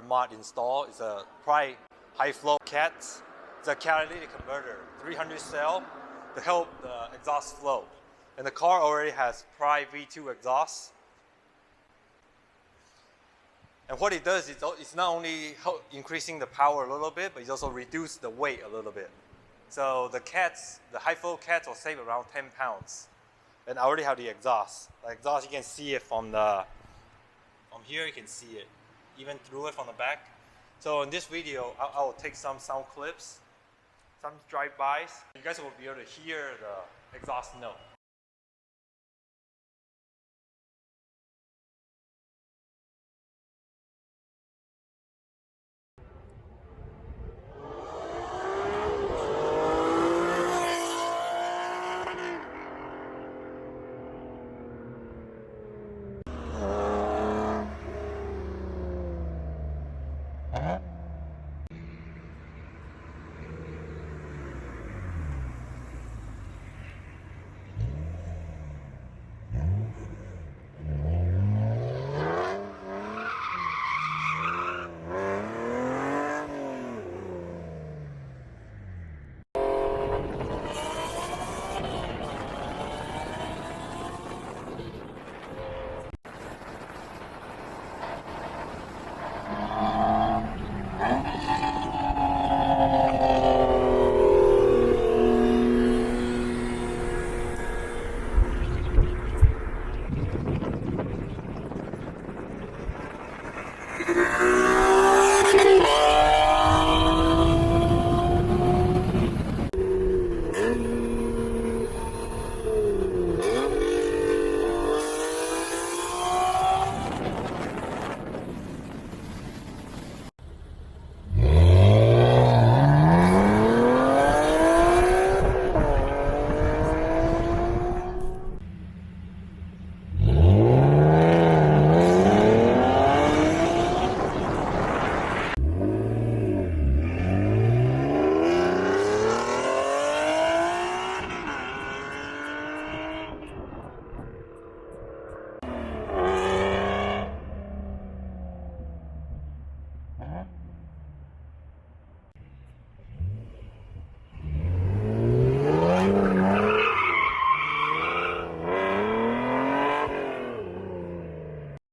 mod installed. It's a Pride high flow cat. It's a catalytic converter, 300 cell to help the exhaust flow. And the car already has Pride V2 exhaust. And what it does is it's not only increasing the power a little bit, but it also reduces the weight a little bit. So the high flow cats will save around 10 pounds. And I already have the exhaust. The exhaust, you can see it from here, you can see it, even through it from the back. So in this video, I will take some sound clips, some drive-bys. You guys will be able to hear the exhaust note.